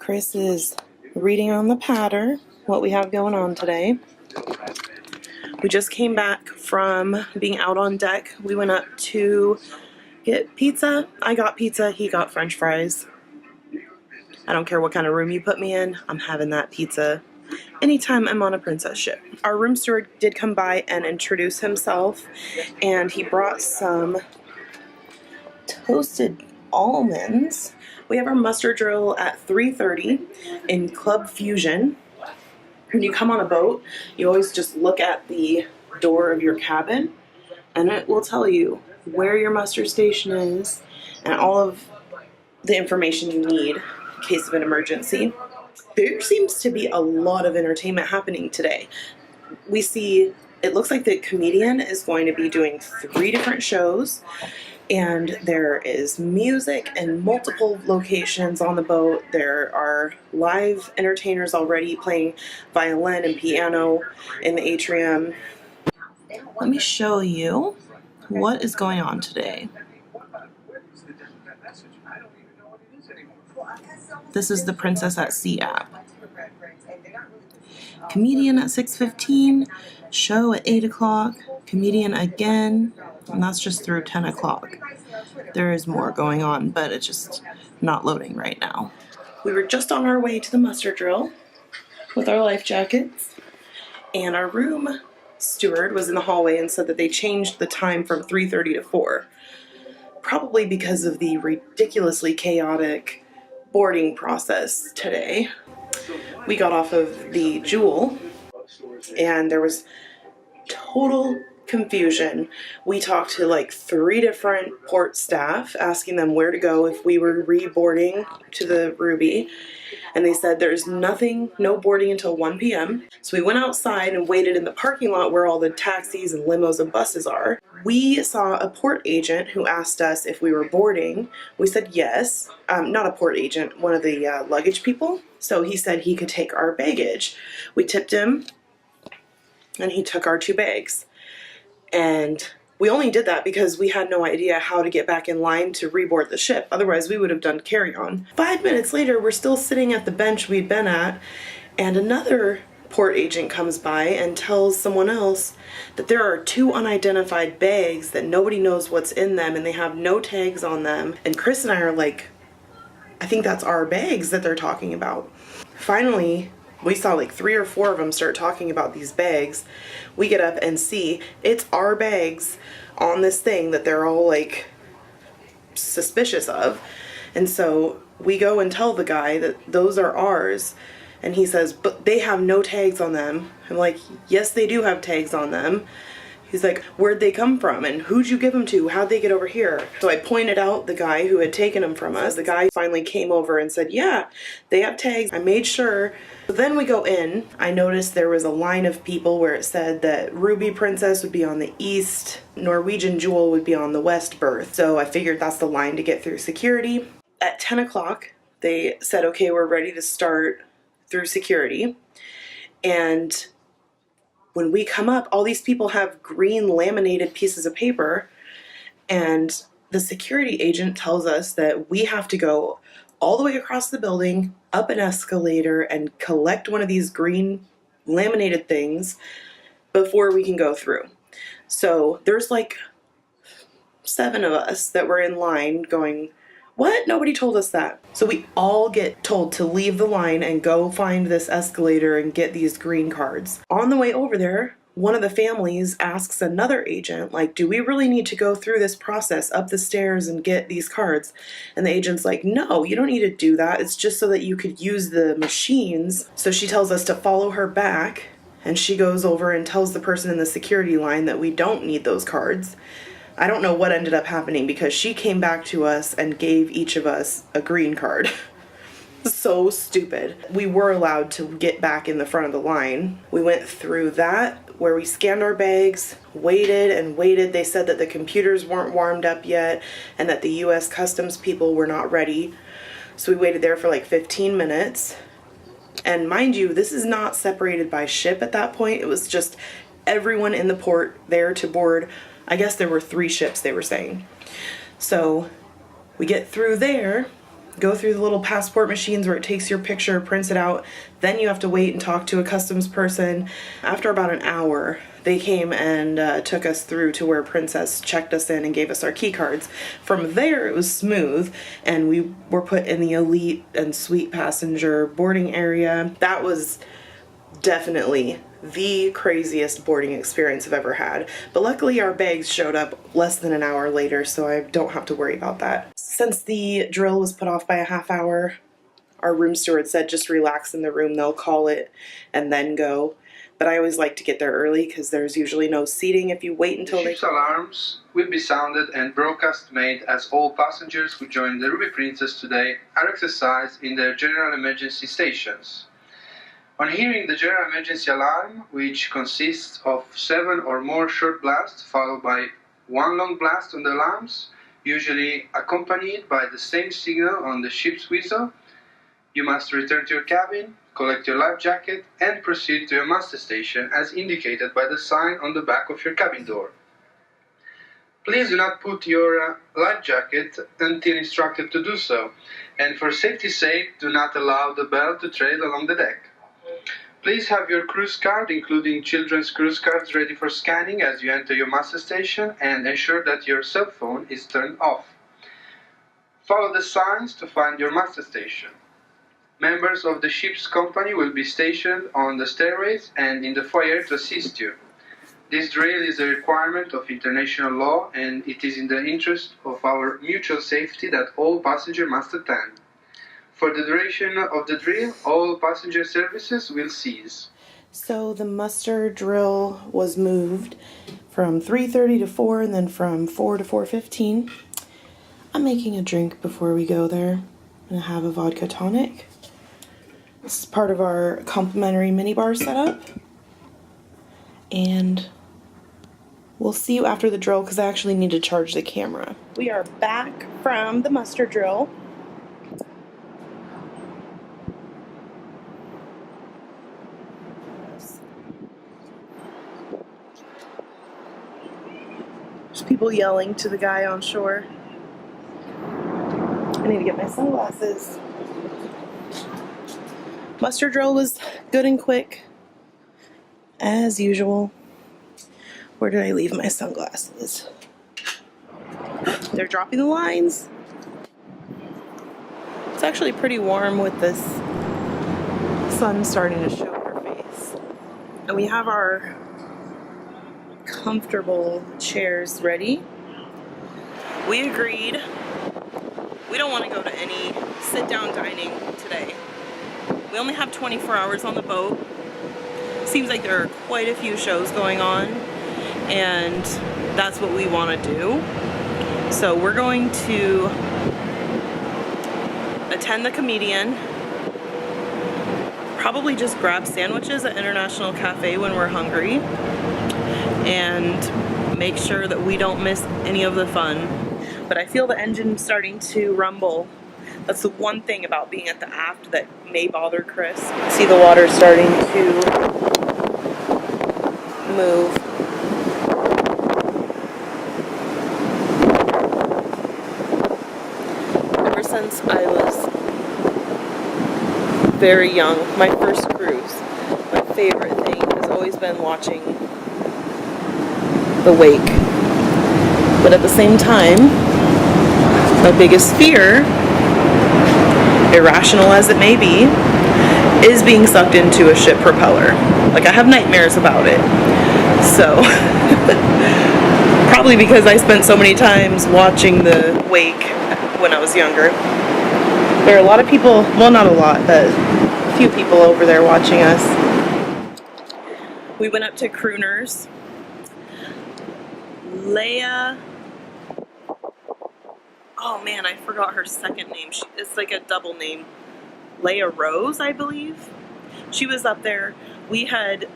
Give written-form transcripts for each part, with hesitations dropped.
Chris is reading on the patter what we have going on today. We just came back from being out on deck. We went up to get pizza. I got pizza, he got French fries. I don't care what kind of room you put me in, I'm having that pizza anytime I'm on a princess ship. Our room steward did come by and introduce himself, and he brought some toasted almonds. We have our muster drill at 3:30 in Club Fusion. When you come on a boat, you always just look at the door of your cabin and it will tell you where your muster station is and all of the information you need in case of an emergency. There seems to be a lot of entertainment happening today. We see, it looks like the comedian is going to be doing 3 different shows, and there is music in multiple locations on the boat. There are live entertainers already playing violin and piano in the atrium. Let me show you what is going on today. This is the Princess at Sea app. Comedian at 6:15, show at 8 o'clock, comedian again, and that's just through 10 o'clock. There is more going on, but it's just not loading right now. We were just on our way to the muster drill with our life jackets, and our room steward was in the hallway and said that they changed the time from 3:30 to 4, probably because of the ridiculously chaotic boarding process today. We got off of the Jewel, and there was total confusion. We talked to like 3 different port staff asking them where to go if we were reboarding to the Ruby, and they said there's no boarding until 1 p.m. So we went outside and waited in the parking lot where all the taxis and limos and buses are. We saw a port agent who asked us if we were boarding. We said yes. Not a port agent, one of the luggage people. So he said he could take our baggage. We tipped him, and he took our 2 bags. And we only did that because we had no idea how to get back in line to reboard the ship. Otherwise, we would have done carry-on. 5 minutes later, we're still sitting at the bench we'd been at, and another port agent comes by and tells someone else that there are 2 unidentified bags that nobody knows what's in them, and they have no tags on them. And Chris and I are like, I think that's our bags that they're talking about. Finally, we saw like 3 or 4 of them start talking about these bags. We get up and see it's our bags on this thing that they're all like suspicious of. And so we go and tell the guy that those are ours. And he says, but they have no tags on them. I'm like, yes, they do have tags on them. He's like, where'd they come from? And who'd you give them to? How'd they get over here? So I pointed out the guy who had taken them from us. The guy finally came over and said, yeah, they have tags. I made sure. So then we go in. I noticed there was a line of people where it said that Ruby Princess would be on the east, Norwegian Jewel would be on the west berth. So I figured that's the line to get through security. At 10 o'clock, they said, okay, we're ready to start through security. And when we come up, all these people have green laminated pieces of paper, and the security agent tells us that we have to go all the way across the building, up an escalator, and collect one of these green laminated things before we can go through. So there's like 7 of us that were in line going, what? Nobody told us that. So we all get told to leave the line and go find this escalator and get these green cards. On the way over there, one of the families asks another agent, like, do we really need to go through this process up the stairs and get these cards? And the agent's like, no, you don't need to do that. It's just so that you could use the machines. So she tells us to follow her back, and she goes over and tells the person in the security line that we don't need those cards. I don't know what ended up happening because she came back to us and gave each of us a green card. So stupid. We were allowed to get back in the front of the line. We went through that where we scanned our bags, waited and waited. They said that the computers weren't warmed up yet and that the US Customs people were not ready. So we waited there for like 15 minutes. And mind you, this is not separated by ship at that point. It was just everyone in the port there to board. I guess there were 3 ships, they were saying. So we get through there, go through the little passport machines where it takes your picture, prints it out. Then you have to wait and talk to a customs person. After about an hour, they came and took us through to where Princess checked us in and gave us our key cards. From there, it was smooth, and we were put in the elite and suite passenger boarding area. That was definitely the craziest boarding experience I've ever had. But luckily our bags showed up less than an hour later, so I don't have to worry about that. Since the drill was put off by a half hour, our room steward said just relax in the room, they'll call it and then go. But I always like to get there early because there's usually no seating if you wait until The ship's alarms will be sounded and broadcast made as all passengers who join the Ruby Princess today are exercised in their general emergency stations. On hearing the general emergency alarm, which consists of 7 or more short blasts followed by 1 long blast on the alarms, usually accompanied by the same signal on the ship's whistle, you must return to your cabin, collect your life jacket, and proceed to your master station as indicated by the sign on the back of your cabin door. Please do not put your life jacket until instructed to do so, and for safety's sake, do not allow the bell to trail along the deck. Please have your cruise card, including children's cruise cards, ready for scanning as you enter your master station, and ensure that your cell phone is turned off. Follow the signs to find your master station. Members of the ship's company will be stationed on the stairways and in the foyer to assist you. This drill is a requirement of international law, and it is in the interest of our mutual safety that all passengers must attend. For the duration of the drill, all passenger services will cease. So the muster drill was moved from 3:30 to 4 and then from 4 to 4:15. I'm making a drink before we go there. I'm going to have a vodka tonic. This is part of our complimentary minibar setup. And we'll see you after the drill because I actually need to charge the camera. We are back from the muster drill. There's people yelling to the guy on shore. I need to get my sunglasses. Muster drill was good and quick, as usual. Where did I leave my sunglasses? They're dropping the lines. It's actually pretty warm with this sun starting to show her face. And we have our comfortable chairs ready. We agreed we don't want to go to any sit-down dining today. We only have 24 hours on the boat. Seems like there are quite a few shows going on, and that's what we want to do. So we're going to attend the comedian, probably just grab sandwiches at International Cafe when we're hungry, and make sure that we don't miss any of the fun. But I feel the engine starting to rumble. That's the one thing about being at the aft that may bother Chris. See the water starting to move. Ever since I was very young, my first cruise, my favorite thing has always been watching the wake. But at the same time, my biggest fear, irrational as it may be, is being sucked into a ship propeller. Like, I have nightmares about it. So, probably because I spent so many times watching the wake when I was younger. There are a lot of people, well, not a lot, but a few people over there watching us. We went up to Crooners. Leia, oh man, I forgot her second name. It's like a double name. Leia Rose, I believe. She was up there. We had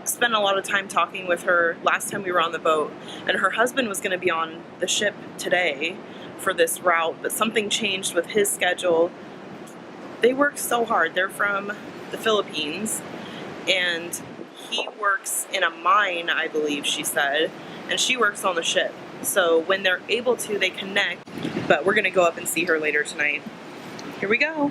spent a lot of time talking with her last time we were on the boat, and her husband was going to be on the ship today for this route, but something changed with his schedule. They work so hard. They're from the Philippines, and he works in a mine, I believe she said, and she works on the ship. So when they're able to, they connect, but we're going to go up and see her later tonight. Here we go.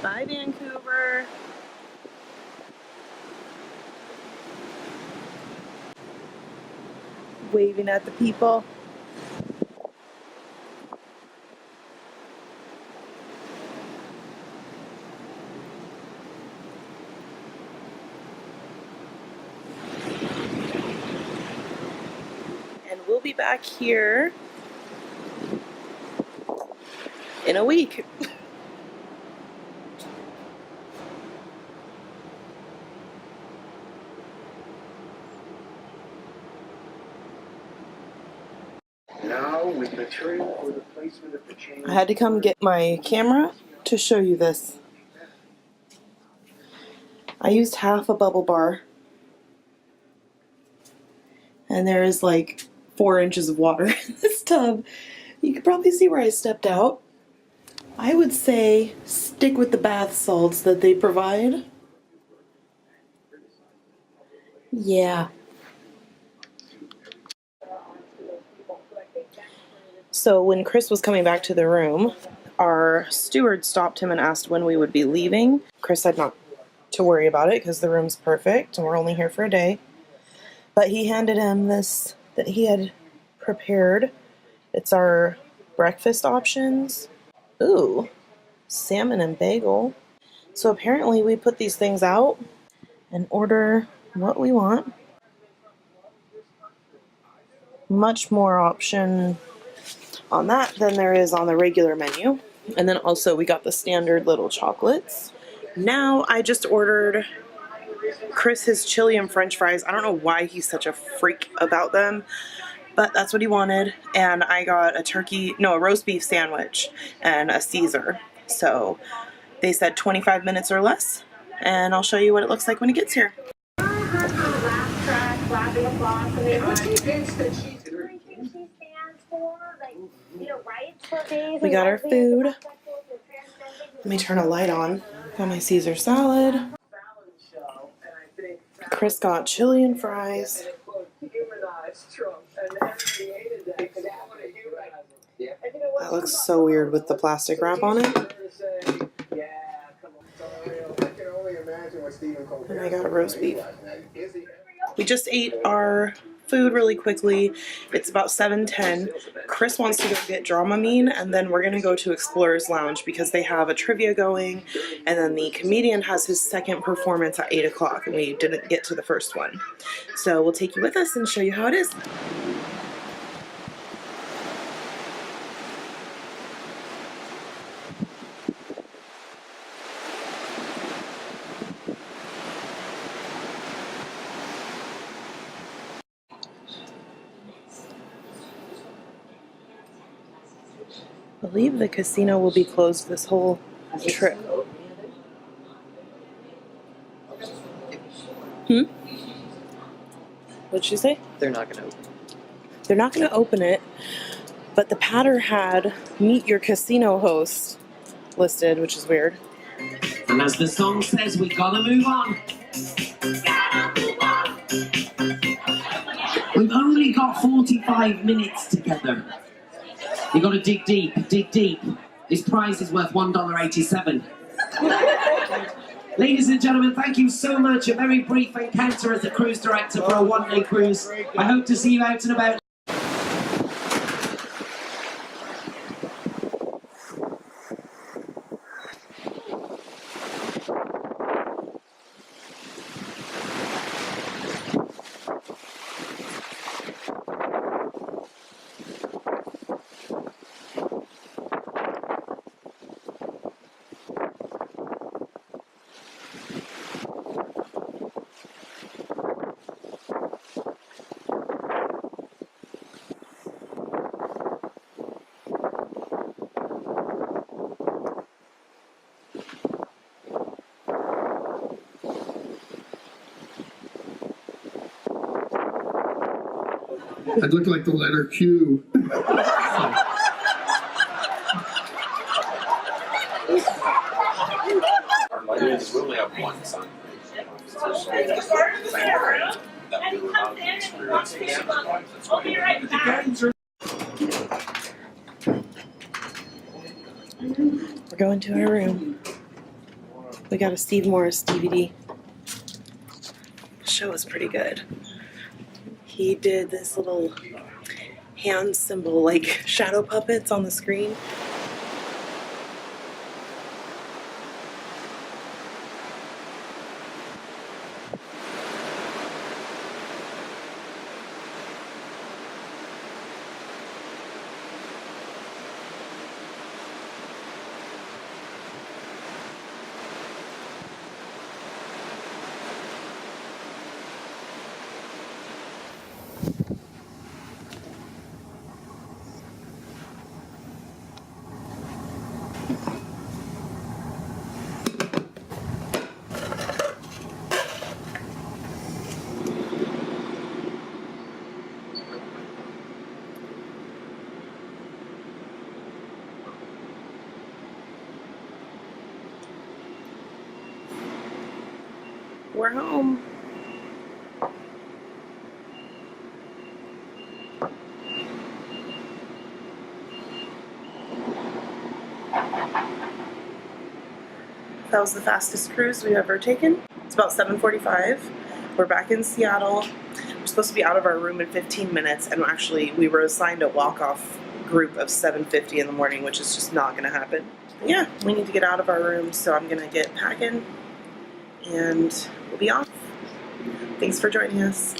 Bye, Vancouver. Waving at the people. And we'll be back here in a week. Now with material for the placement of the chain. I had to come get my camera to show you this. I used half a bubble bar. And there is like 4 inches of water in this tub. You can probably see where I stepped out. I would say stick with the bath salts that they provide. Yeah. So when Chris was coming back to the room, our steward stopped him and asked when we would be leaving. Chris said not to worry about it because the room's perfect and we're only here for a day. But he handed him this that he had prepared. It's our breakfast options. Ooh, salmon and bagel. So apparently we put these things out and order what we want. Much more option on that than there is on the regular menu. And then also we got the standard little chocolates. Now I just ordered Chris his chili and french fries. I don't know why he's such a freak about them, but that's what he wanted. And I got a roast beef sandwich and a Caesar. So they said 25 minutes or less, and I'll show you what it looks like when it gets here. We got our food. Let me turn a light on. Got my Caesar salad. Chris got chili and fries. That looks so weird with the plastic wrap on it. And I got a roast beef. We just ate our food really quickly. It's about 7:10. Chris wants to go get Dramamine, and then we're gonna go to Explorers Lounge because they have a trivia going, and then the comedian has his second performance at 8 o'clock, and we didn't get to the first one. So we'll take you with us and show you how it is. I believe the casino will be closed this whole trip. What'd she say? They're not going to open. They're not going to open it, but the patter had meet your casino host listed, which is weird. And as the song says, we gotta move on. We've only got 45 minutes together. You gotta dig deep, dig deep. This prize is worth $1.87. Ladies and gentlemen, thank you so much. A very brief encounter as the cruise director for a one-day cruise. I hope to see you out and about. I'd look like the letter Q. We only have one son. That we were allowed to experience this. We're going to our room. We got a Steve Morris DVD. The show was pretty good. He did this little hand symbol, like shadow puppets on the screen. We're home. That was the fastest cruise we've ever taken. It's about 7:45. We're back in Seattle. We're supposed to be out of our room in 15 minutes, and actually we were assigned a walk-off group of 7:50 in the morning, which is just not gonna happen. But yeah, we need to get out of our room, so I'm gonna get packing and we'll be off. Thanks for joining us.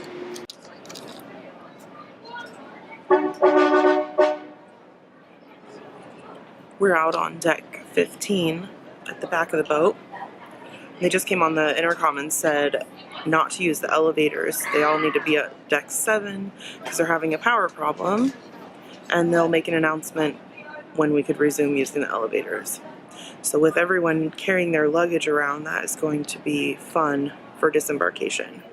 We're out on deck 15 at the back of the boat. They just came on the intercom and said not to use the elevators. They all need to be at deck 7 because they're having a power problem, and they'll make an announcement when we could resume using the elevators. So with everyone carrying their luggage around, that is going to be fun for disembarkation.